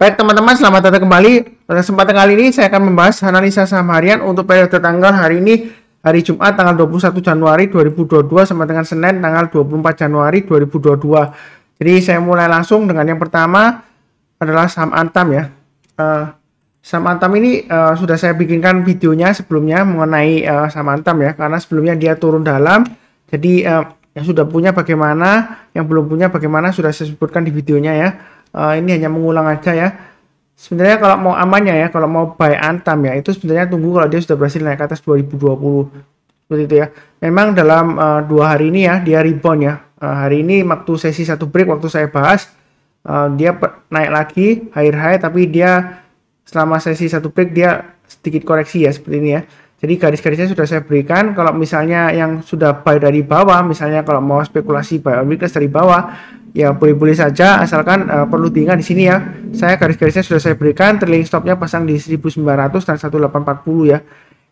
Baik teman-teman, selamat datang kembali. Pada kesempatan kali ini saya akan membahas analisa saham harian untuk periode tanggal hari ini, hari Jumat tanggal 21 Januari 2022 sama dengan Senin tanggal 24 Januari 2022. Jadi saya mulai langsung dengan yang pertama adalah saham Antam ya. Saham Antam ini sudah saya bikinkan videonya sebelumnya mengenai saham Antam ya, karena sebelumnya dia turun dalam. Jadi yang sudah punya bagaimana, yang belum punya bagaimana sudah saya sebutkan di videonya ya. Ini hanya mengulang aja ya. Sebenarnya kalau mau amannya ya, kalau mau buy Antam ya, itu sebenarnya tunggu kalau dia sudah berhasil naik ke atas 2020 seperti itu ya. Memang dalam 2 hari ini ya dia rebound ya. Hari ini waktu sesi 1 break waktu saya bahas dia naik lagi high tapi dia selama sesi 1 break dia sedikit koreksi ya seperti ini ya. Jadi garis-garisnya sudah saya berikan. Kalau misalnya yang sudah buy dari bawah, misalnya kalau mau spekulasi buy on weakness dari bawah, ya boleh-boleh saja, asalkan perlu diingat di sini ya. Saya garis-garisnya sudah saya berikan, trailing stopnya pasang di 1900 dan 1840 ya.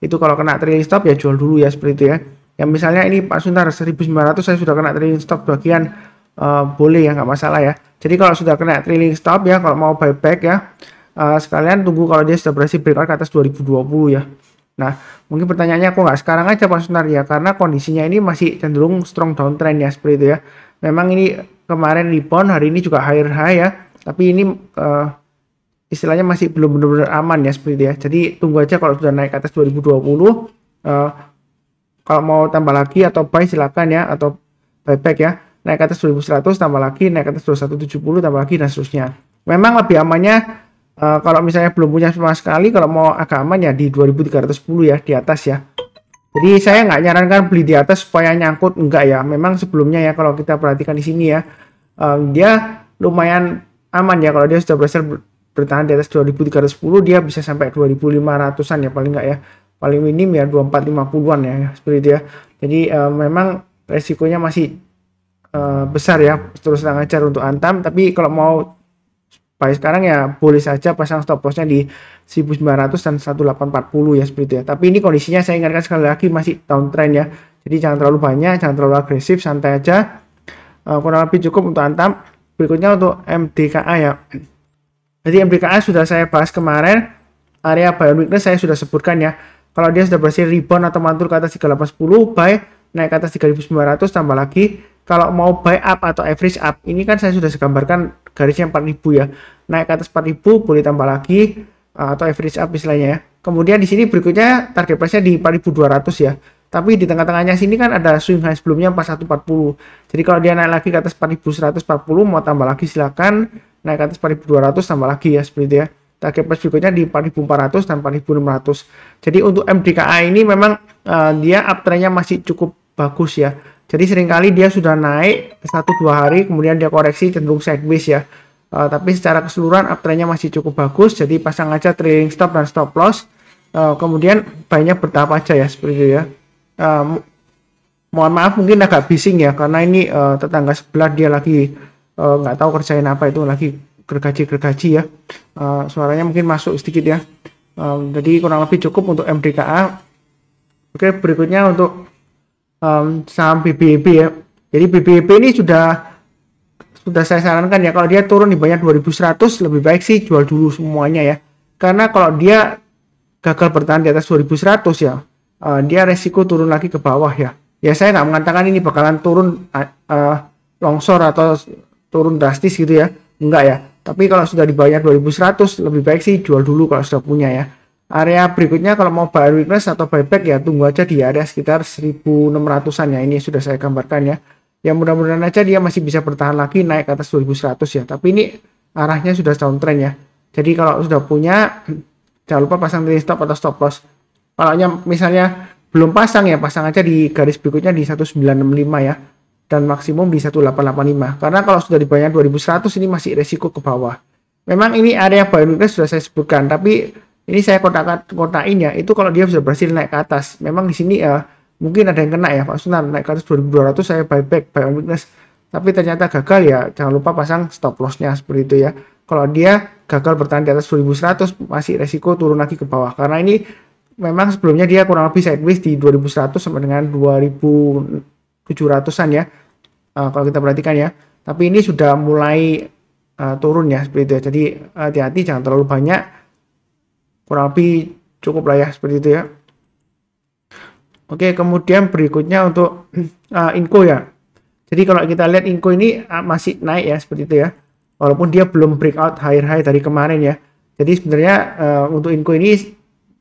Itu kalau kena trailing stop ya jual dulu ya seperti itu ya. Yang misalnya ini Pak Suntar 1900 saya sudah kena trailing stop bagian boleh ya, nggak masalah ya. Jadi kalau sudah kena trailing stop ya, kalau mau buyback ya, sekalian tunggu kalau dia sudah berhasil breakout ke atas 2020 ya. Nah, mungkin pertanyaannya kok nggak sekarang aja Pak Sunar ya, karena kondisinya ini masih cenderung strong downtrend ya seperti itu ya. Memang ini kemarin rebound, hari ini juga higher high ya, tapi ini istilahnya masih belum benar-benar aman ya seperti itu ya. Jadi tunggu aja kalau sudah naik ke atas 2020, kalau mau tambah lagi atau buy silakan ya, atau buyback ya, naik ke atas 2100 tambah lagi, naik ke atas 2170 tambah lagi dan seterusnya. Memang lebih amannya kalau misalnya belum punya sama sekali, kalau mau agak aman ya di 2310 ya, di atas ya. Jadi saya nggak nyarankan beli di atas supaya nyangkut, enggak ya. Memang sebelumnya ya kalau kita perhatikan di sini ya, dia lumayan aman ya kalau dia sudah berhasil bertahan di atas 2310, dia bisa sampai 2500-an ya paling enggak ya. Paling minim ya 2450-an ya, seperti itu ya. Jadi memang resikonya masih besar ya, terus terang ajar untuk Antam. Tapi kalau mau buy sekarang ya boleh saja pasang stop lossnya di 1900 dan 1840 ya seperti itu ya. Tapi ini kondisinya saya ingatkan sekali lagi masih downtrend ya. Jadi jangan terlalu banyak, jangan terlalu agresif, santai aja. Kurang lebih cukup untuk Antam. Berikutnya untuk MDKA ya. Jadi MDKA sudah saya bahas kemarin. Area buy on weakness saya sudah sebutkan ya. Kalau dia sudah berhasil rebound atau mantul ke atas 3810, buy naik ke atas 3900 tambah lagi. Kalau mau buy up atau average up, ini kan saya sudah gambarkan garisnya 4000 ya. Naik ke atas 4000 boleh tambah lagi atau average up istilahnya ya. Kemudian di sini berikutnya target price-nya di 4200 ya. Tapi di tengah-tengahnya sini kan ada swing high sebelumnya 4140. Jadi kalau dia naik lagi ke atas 4140 mau tambah lagi silakan, naik ke atas 4200 tambah lagi ya seperti itu ya. Target price berikutnya di 4400 dan 4600. Jadi untuk MDKA ini memang dia uptrend-nya masih cukup bagus ya. Jadi seringkali dia sudah naik 1-2 hari, kemudian dia koreksi cenderung sideways ya. Tapi secara keseluruhan uptrend-nya masih cukup bagus. Jadi pasang aja trailing stop dan stop loss. Kemudian banyak bertahap aja ya seperti itu ya. Mohon maaf mungkin agak bising ya, karena ini tetangga sebelah dia lagi nggak tahu kerjain apa, itu lagi gergaji ya. Suaranya mungkin masuk sedikit ya. Jadi kurang lebih cukup untuk MDKA. Oke, berikutnya untuk saham BBEB ya. Jadi BBEB ini sudah saya sarankan ya, kalau dia turun di banyak 2100 lebih baik sih jual dulu semuanya ya. Karena kalau dia gagal bertahan di atas 2100 ya, dia resiko turun lagi ke bawah ya. Ya saya nggak mengatakan ini bakalan turun longsor atau turun drastis gitu ya. Enggak ya. Tapi kalau sudah di banyak 2100 lebih baik sih jual dulu kalau sudah punya ya. Area berikutnya kalau mau buy weakness atau buyback ya tunggu aja di area sekitar 1600-an ya. Ini sudah saya gambarkan ya. Ya mudah-mudahan aja dia masih bisa bertahan lagi naik ke atas 2100 ya. Tapi ini arahnya sudah downtrend ya. Jadi kalau sudah punya jangan lupa pasang trailing stop atau stop loss. Kalau misalnya belum pasang ya pasang aja di garis berikutnya di 1965 ya. Dan maksimum di 1885. Karena kalau sudah di banyak 2100 ini masih resiko ke bawah. Memang ini area buy weakness sudah saya sebutkan, tapi ini saya kotain ya, itu kalau dia sudah berhasil naik ke atas. Memang di sini mungkin ada yang kena ya Pak Sunan, naik ke atas 2200 saya buyback buy on weakness. Tapi ternyata gagal ya, jangan lupa pasang stop loss-nya seperti itu ya. Kalau dia gagal bertahan di atas 2100 masih resiko turun lagi ke bawah. Karena ini memang sebelumnya dia kurang lebih sideways di 2100 sampai dengan 2700-an ya. Kalau kita perhatikan ya. Tapi ini sudah mulai turun ya seperti itu ya. Jadi hati-hati, jangan terlalu banyak, kurang lebih cukup lah ya seperti itu ya. Oke, kemudian berikutnya untuk Inco ya. Jadi kalau kita lihat Inco ini masih naik ya seperti itu ya, walaupun dia belum breakout higher high dari kemarin ya. Jadi sebenarnya untuk Inco ini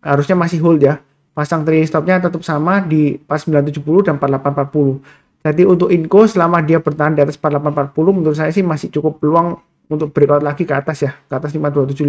harusnya masih hold ya, pasang trailing stopnya tetap sama di 4970 dan 4840. Jadi untuk Inco selama dia bertahan di atas 4840, menurut saya sih masih cukup peluang untuk breakout lagi ke atas ya, ke atas 5275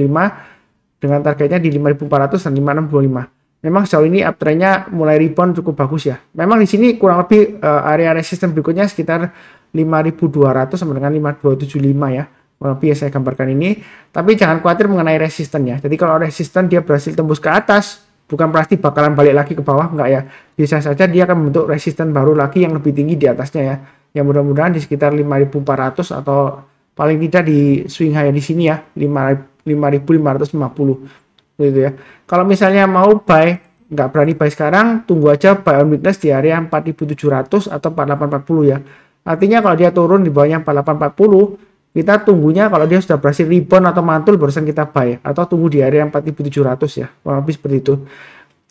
dengan targetnya di 5400 dan 5625. Memang sejauh ini uptrendnya mulai rebound cukup bagus ya. Memang di sini kurang lebih area resisten berikutnya sekitar 5200 sama dengan 5275 ya. Kurang lebih saya gambarkan ini. Tapi jangan khawatir mengenai resisten ya. Jadi kalau resisten dia berhasil tembus ke atas, bukan pasti bakalan balik lagi ke bawah, enggak ya. Bisa saja dia akan membentuk resisten baru lagi yang lebih tinggi di atasnya ya. Yang mudah-mudahan di sekitar 5400 atau paling tidak di swing high di sini ya, 5550. Gitu ya. Kalau misalnya mau buy, nggak berani buy sekarang, tunggu aja buy on weakness di area 4700 atau 4840 ya. Artinya kalau dia turun di bawahnya 4840, kita tunggunya kalau dia sudah berhasil rebound atau mantul barusan kita buy, atau tunggu di area 4700 ya. Kurang lebih seperti itu.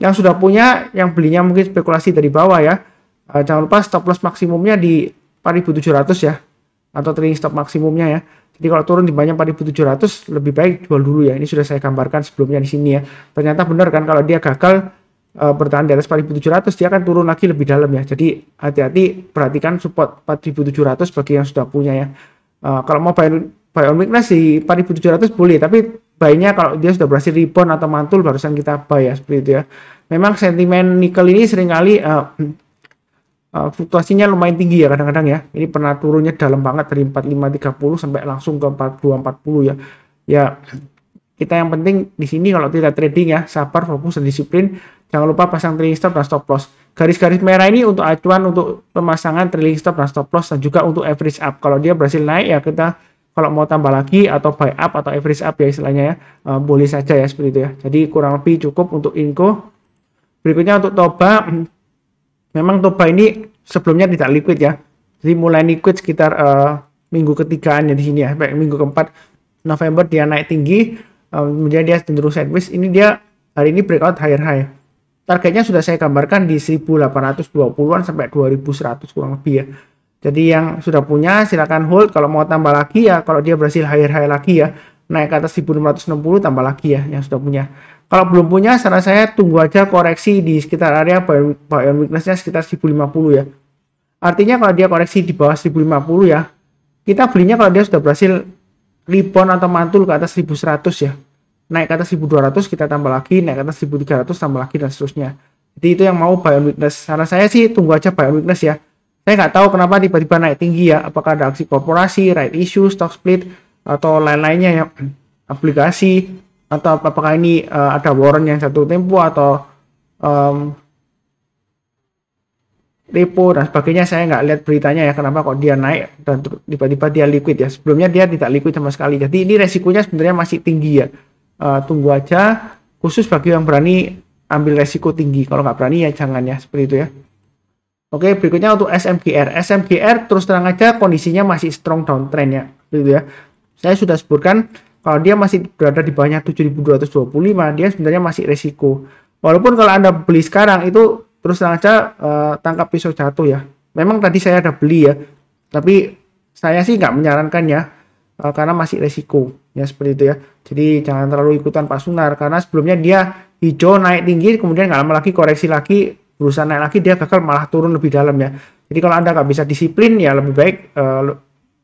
Yang sudah punya, yang belinya mungkin spekulasi dari bawah ya. Jangan lupa stop loss maksimumnya di 4700 ya, atau trailing stop maksimumnya ya. Jadi kalau turun di banyak 4700 lebih baik jual dulu ya. Ini sudah saya gambarkan sebelumnya di sini ya. Ternyata benar kan, kalau dia gagal bertahan di atas 4700 dia akan turun lagi lebih dalam ya. Jadi hati-hati, perhatikan support 4700 bagi yang sudah punya ya. Kalau mau buy on weakness di 4700 boleh, tapi buy-nya kalau dia sudah berhasil rebound atau mantul barusan kita buy ya, seperti itu ya. Memang sentimen nikel ini seringkali fluktuasinya lumayan tinggi ya kadang-kadang ya. Ini pernah turunnya dalam banget dari 4530 sampai langsung ke 4240 ya. Ya, kita yang penting di sini kalau tidak trading ya, sabar, fokus dan disiplin. Jangan lupa pasang trailing stop dan stop loss. Garis-garis merah ini untuk acuan untuk pemasangan trailing stop dan stop loss, dan juga untuk average up. Kalau dia berhasil naik ya kita kalau mau tambah lagi atau buy up atau average up ya istilahnya ya, boleh saja ya seperti itu ya. Jadi kurang lebih cukup untuk Inco. Berikutnya untuk Toba. Memang Toba ini sebelumnya tidak liquid ya. Jadi mulai liquid sekitar minggu ketigaan ya di sini ya. Sampai minggu keempat November dia naik tinggi, kemudian dia cenderung sideways. Ini dia hari ini breakout higher high. Targetnya sudah saya gambarkan di 1820-an sampai 2100 kurang lebih ya. Jadi yang sudah punya silakan hold, kalau mau tambah lagi ya, kalau dia berhasil higher high lagi ya, naik ke atas 1660 tambah lagi ya yang sudah punya. Kalau belum punya, saran saya tunggu aja koreksi di sekitar area buy on weakness-nya sekitar 1050 ya. Artinya kalau dia koreksi di bawah 1050 ya, kita belinya kalau dia sudah berhasil rebound atau mantul ke atas 1100 ya. Naik ke atas 1200 kita tambah lagi, naik ke atas 1300 tambah lagi dan seterusnya. Jadi itu yang mau buy on weakness. Saran saya sih tunggu aja buy on weakness ya. Saya nggak tahu kenapa tiba-tiba naik tinggi ya. Apakah ada aksi korporasi, right issue, stock split, atau lain-lainnya ya, aplikasi, atau apakah ini ada warrant yang jatuh tempo atau repo dan sebagainya. Saya nggak lihat beritanya ya, kenapa kok dia naik dan tiba-tiba dia liquid ya. Sebelumnya dia tidak liquid sama sekali. Jadi ini resikonya sebenarnya masih tinggi ya. Tunggu aja, khusus bagi yang berani ambil resiko tinggi. Kalau nggak berani ya jangan ya, seperti itu ya. Oke, berikutnya untuk SMGR. SMGR terus terang aja kondisinya masih strong downtrend ya, gitu ya. Saya sudah sebutkan kalau dia masih berada di bawahnya 7225, dia sebenarnya masih resiko. Walaupun kalau Anda beli sekarang itu terus terang aja tangkap pisau jatuh ya. Memang tadi saya ada beli ya, tapi saya sih nggak menyarankan ya, karena masih resiko ya, seperti itu ya. Jadi jangan terlalu ikutan Pak Sunar, karena sebelumnya dia hijau naik tinggi, kemudian nggak lama lagi koreksi lagi, berusaha naik lagi, dia gagal malah turun lebih dalam ya. Jadi kalau Anda nggak bisa disiplin ya lebih baik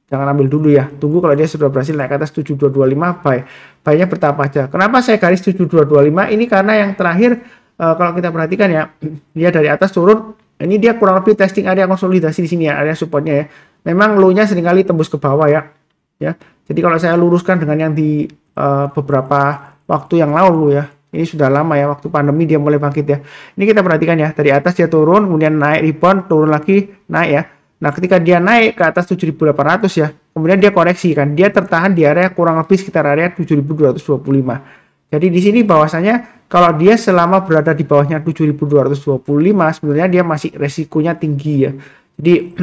jangan ambil dulu ya. Tunggu kalau dia sudah berhasil naik ke atas 7225, buy-nya bertahap aja. Kenapa saya garis 7225? Ini karena yang terakhir kalau kita perhatikan ya, dia dari atas turun, ini dia kurang lebih testing area konsolidasi di sini ya, area supportnya ya. Memang low-nya seringkali tembus ke bawah ya. Jadi kalau saya luruskan dengan yang di beberapa waktu yang lalu ya, ini sudah lama ya, waktu pandemi dia mulai bangkit ya. Ini kita perhatikan ya, dari atas dia turun, kemudian naik rebound, turun lagi, naik ya. Nah, ketika dia naik ke atas 7.800 ya, kemudian dia koreksi kan, dia tertahan di area kurang lebih sekitar area 7.225. Jadi di sini bahwasanya kalau dia selama berada di bawahnya 7.225, sebenarnya dia masih resikonya tinggi ya. Jadi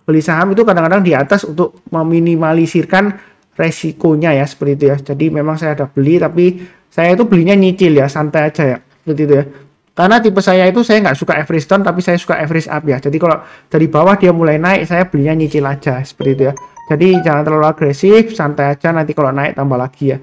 beli saham itu kadang-kadang di atas untuk meminimalisirkan resikonya ya, seperti itu ya. Jadi memang saya ada beli, tapi saya itu belinya nyicil ya, santai aja ya, seperti itu ya. Karena tipe saya itu saya nggak suka average down, tapi saya suka average up ya. Jadi kalau dari bawah dia mulai naik, saya belinya nyicil aja, seperti itu ya. Jadi jangan terlalu agresif, santai aja, nanti kalau naik tambah lagi ya.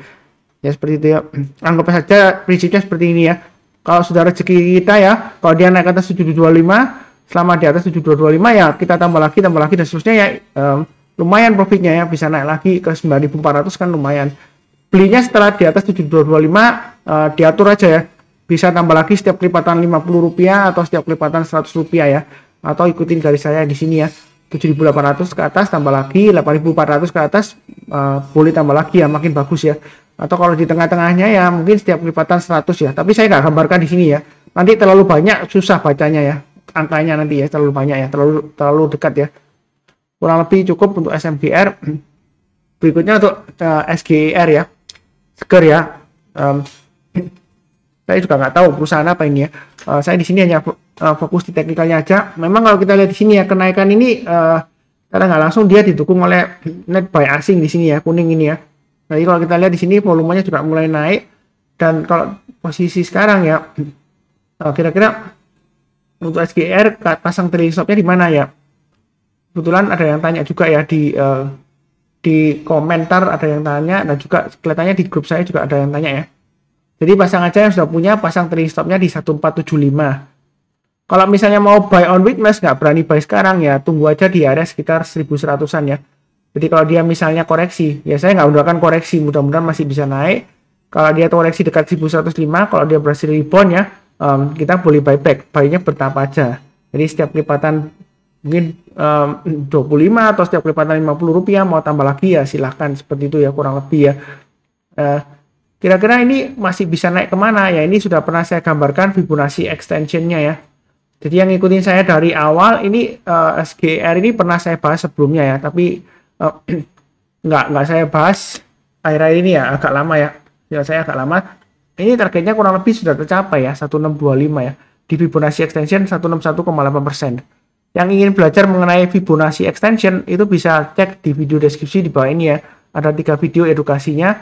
Ya seperti itu ya. Anggap saja prinsipnya seperti ini ya. Kalau sudah rezeki kita ya, kalau dia naik ke atas 7225, selama di atas 7225 ya kita tambah lagi dan seterusnya ya. Lumayan profitnya ya, bisa naik lagi ke 9400 kan lumayan. Belinya setelah di atas 7225 diatur aja ya, bisa tambah lagi setiap kelipatan Rp50 atau setiap kelipatan Rp100 ya, atau ikutin garis saya di sini ya, 7.800 ke atas tambah lagi, 8.400 ke atas boleh tambah lagi ya, makin bagus ya. Atau kalau di tengah-tengahnya ya mungkin setiap kelipatan 100 ya, tapi saya nggak gambarkan di sini ya, nanti terlalu banyak susah bacanya ya, angkanya nanti ya terlalu banyak ya, terlalu dekat ya. Kurang lebih cukup untuk SMGR. Berikutnya untuk SGR ya, Seger ya. Saya juga nggak tahu perusahaan apa ini ya. Saya di sini hanya fokus di teknikalnya aja. Memang kalau kita lihat di sini ya, kenaikan ini karena nggak langsung dia didukung oleh net buy asing di sini ya, kuning ini ya. Jadi kalau kita lihat di sini volumenya juga mulai naik, dan kalau posisi sekarang ya, kira-kira untuk SGR pasang trailing stopnya di mana ya? Kebetulan ada yang tanya juga ya di komentar, ada yang tanya, dan juga kelihatannya di grup saya juga ada yang tanya ya. Jadi pasang aja yang sudah punya, pasang trailing stopnya di 1475. Kalau misalnya mau buy on weakness, nggak berani buy sekarang ya, tunggu aja di area sekitar 1100-an ya. Jadi kalau dia misalnya koreksi, ya saya nggak mendoakan koreksi, mudah-mudahan masih bisa naik. Kalau dia koreksi dekat 1105, kalau dia berhasil rebound ya, kita boleh buyback, buy-nya bertahap aja. Jadi setiap kelipatan mungkin 25 atau setiap kelipatan Rp50 mau tambah lagi ya silahkan, seperti itu ya kurang lebih ya. Kira-kira ini masih bisa naik kemana ya, ini sudah pernah saya gambarkan Fibonacci extensionnya ya. Jadi yang ngikutin saya dari awal ini SGR ini pernah saya bahas sebelumnya ya, tapi nggak saya bahas akhir-akhir ini ya, agak lama ya saya agak lama. Ini targetnya kurang lebih sudah tercapai ya, 1625 ya, di Fibonacci extension 161,8%. Yang ingin belajar mengenai Fibonacci extension itu bisa cek di video deskripsi di bawah ini ya. Ada 3 video edukasinya.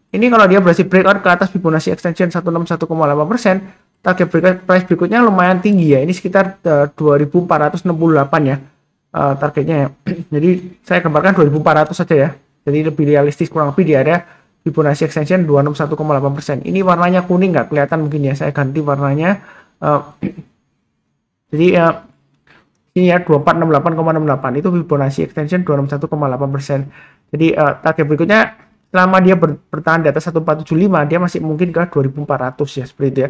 Ini kalau dia berhasil breakout ke atas Fibonacci extension 161,8%, target price berikutnya lumayan tinggi ya. Ini sekitar 2468 ya targetnya ya. Jadi saya gambarkan 2400 saja ya. Jadi lebih realistis, kurang lebih di area Fibonacci extension 261,8%. Ini warnanya kuning, nggak kelihatan mungkin ya. Saya ganti warnanya. Jadi ini ya 2468,68 itu Fibonacci extension 261,8%. Jadi target berikutnya selama dia bertahan di atas 1475 dia masih mungkin ke 2400 ya, seperti itu ya.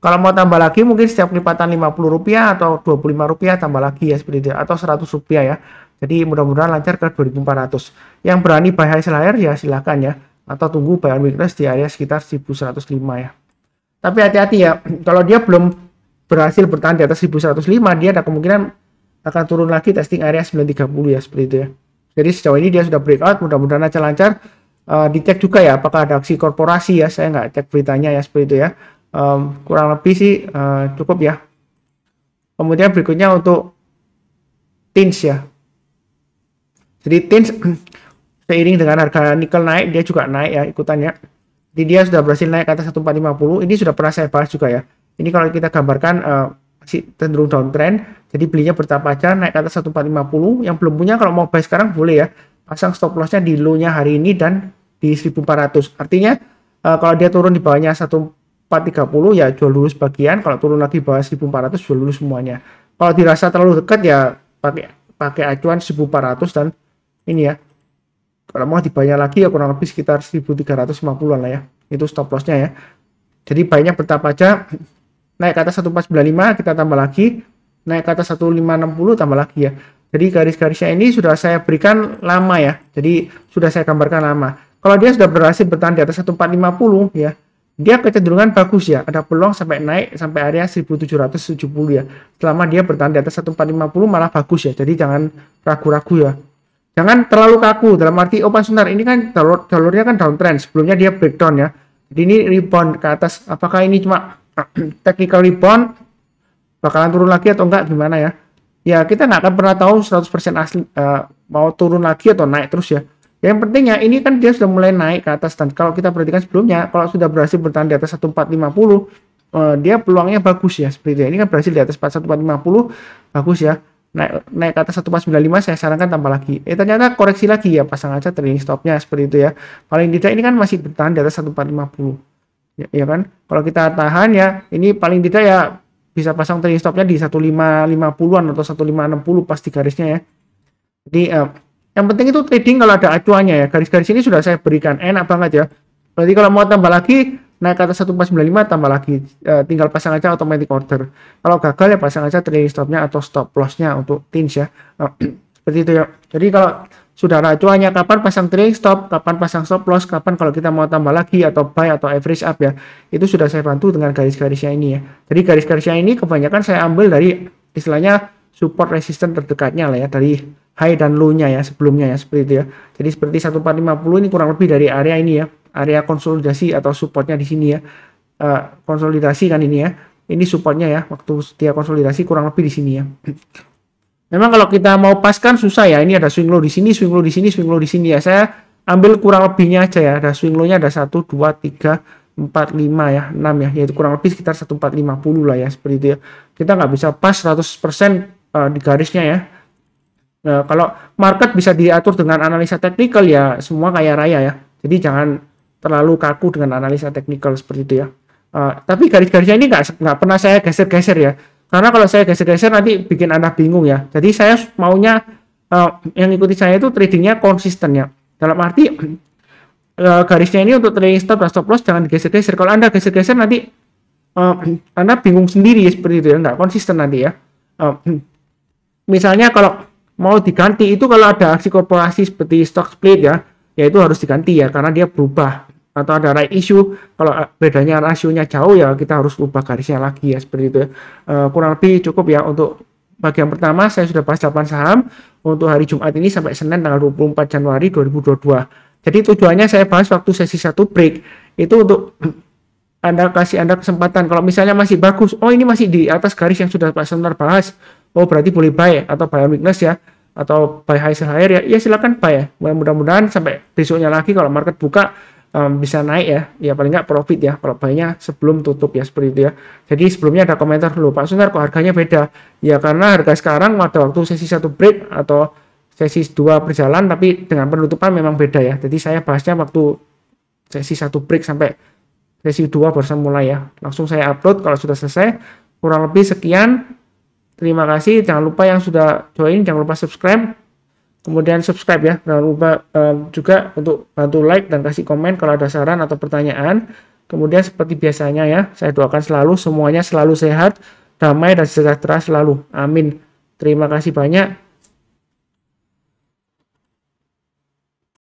Kalau mau tambah lagi mungkin setiap kelipatan Rp50 atau Rp25 tambah lagi ya, seperti itu ya, atau Rp100 ya. Jadi mudah-mudahan lancar ke 2400. Yang berani buy high sell higher ya silakan ya, atau tunggu buy on weakness di area sekitar 1105 ya. Tapi hati-hati ya, kalau dia belum berhasil bertahan di atas 1105 dia ada kemungkinan akan turun lagi testing area 930 ya, seperti itu ya. Jadi sejauh ini dia sudah breakout, mudah-mudahan aja lancar. Dicek juga ya apakah ada aksi korporasi ya, saya nggak cek beritanya ya, seperti itu ya. Kurang lebih sih cukup ya. Kemudian berikutnya untuk TINS ya. Jadi TINS seiring dengan harga nikel naik dia juga naik ya ikutannya. Jadi dia sudah berhasil naik ke atas 1450. Ini sudah pernah saya bahas juga ya. Ini kalau kita gambarkan masih cenderung downtrend, jadi belinya bertahap aja naik ke atas 1450. Yang belum punya kalau mau buy sekarang boleh ya, pasang stop lossnya di low-nya hari ini dan di 1400. Artinya kalau dia turun di bawahnya 1430 ya jual dulu sebagian, kalau turun lagi bawah 1400 jual dulu semuanya. Kalau dirasa terlalu dekat ya pakai acuan 1400 dan ini ya. Kalau mau dibayar lagi ya kurang lebih sekitar 1350-an lah ya. Itu stop lossnya ya. Jadi buy-nya bertahap aja. Naik ke atas 1495 kita tambah lagi, naik ke atas 1560 tambah lagi ya. Jadi garis-garisnya ini sudah saya berikan lama ya, jadi sudah saya gambarkan lama. Kalau dia sudah berhasil bertahan di atas 1450 ya, dia kecenderungan bagus ya, ada peluang sampai naik sampai area 1770 ya. Selama dia bertahan di atas 1450 malah bagus ya, jadi jangan ragu-ragu ya. Jangan terlalu kaku, dalam arti oh sebentar ini kan jalurnya kan downtrend, sebelumnya dia breakdown ya. Jadi ini rebound ke atas, apakah ini cuma technical rebound bakalan turun lagi atau enggak gimana ya, ya kita nggak akan pernah tahu 100% asli mau turun lagi atau naik terus ya. Yang pentingnya ini kan dia sudah mulai naik ke atas, dan kalau kita perhatikan sebelumnya, kalau sudah berhasil bertahan di atas 1450, dia peluangnya bagus ya seperti itu. Ini kan berhasil di atas 1450, bagus ya. Naik ke atas 1495, saya sarankan tambah lagi. Ternyata koreksi lagi ya, pasang aja trailing stopnya seperti itu ya. Paling tidak ini kan masih bertahan di atas 1450. Ya kan? Kalau kita tahan ya, ini paling tidak ya bisa pasang trailing stopnya di 1550-an atau 1560 pasti garisnya ya. Jadi yang penting itu trading kalau ada acuannya ya. Garis-garis ini sudah saya berikan, enak banget ya. Berarti kalau mau tambah lagi, naik ke atas 1495 tambah lagi, tinggal pasang aja automatic order. Kalau gagal ya pasang aja trailing stopnya atau stop lossnya untuk tins ya. Seperti itu ya. Jadi kalau sudah ada acuannya, kapan pasang trailing stop, kapan pasang stop loss, kapan kalau kita mau tambah lagi atau buy atau average up ya, itu sudah saya bantu dengan garis-garisnya ini ya. Jadi garis-garisnya ini kebanyakan saya ambil dari istilahnya support resistance terdekatnya lah ya, dari high dan low-nya ya sebelumnya ya, seperti itu ya. Jadi seperti 1450 ini kurang lebih dari area ini ya, area konsolidasi atau supportnya di sini ya. Konsolidasi kan ini ya. Ini supportnya ya, waktu dia konsolidasi kurang lebih di sini ya. Memang kalau kita mau paskan susah ya. Ini ada swing low di sini, swing low di sini, swing low di sini ya. Saya ambil kurang lebihnya aja ya. Ada swing low-nya ada 1 2 3 4 5 ya, 6 ya. Yaitu kurang lebih sekitar 1450 lah ya, seperti itu ya. Kita nggak bisa pas 100% di garisnya ya. Nah, kalau market bisa diatur dengan analisa teknikal ya, semua kaya raya ya. Jadi jangan terlalu kaku dengan analisa teknikal seperti itu ya. Tapi garis-garisnya ini nggak pernah saya geser-geser ya. Karena kalau saya geser-geser nanti bikin Anda bingung ya. Jadi saya maunya yang ikuti saya itu tradingnya konsisten ya. Dalam arti garisnya ini untuk trading stop dan stop loss jangan digeser-geser. Kalau Anda geser-geser nanti Anda bingung sendiri ya, seperti itu ya. Nggak konsisten nanti ya. Misalnya kalau mau diganti itu kalau ada aksi korporasi seperti stock split ya itu harus diganti ya karena dia berubah, atau ada right issue kalau bedanya rasionya jauh ya kita harus ubah garisnya lagi ya, seperti itu ya. Kurang lebih cukup ya untuk bagian pertama. Saya sudah bahas 8 saham untuk hari Jumat ini sampai Senin tanggal 24 Januari 2022. Jadi tujuannya saya bahas waktu sesi 1 break itu untuk kasih Anda kesempatan kalau misalnya masih bagus, oh ini masih di atas garis yang sudah Pak Senar bahas, oh berarti boleh buy atau buy on weakness ya, atau buy high sell higher ya silakan buy ya. Mudah-mudahan sampai besoknya lagi kalau market buka bisa naik ya paling nggak profit ya kalau buy-nya sebelum tutup ya, seperti itu ya. Jadi sebelumnya ada komentar dulu, Pak Sunar kok harganya beda ya, karena harga sekarang pada waktu sesi 1 break atau sesi 2 berjalan tapi dengan penutupan memang beda ya. Jadi saya bahasnya waktu sesi 1 break sampai sesi 2 baru mulai ya, langsung saya upload kalau sudah selesai. Kurang lebih sekian, terima kasih. Jangan lupa yang sudah join jangan lupa subscribe, kemudian subscribe ya, jangan lupa juga untuk bantu like dan kasih komen kalau ada saran atau pertanyaan. Kemudian seperti biasanya ya, saya doakan selalu semuanya selalu sehat, damai dan sejahtera selalu, amin. Terima kasih banyak.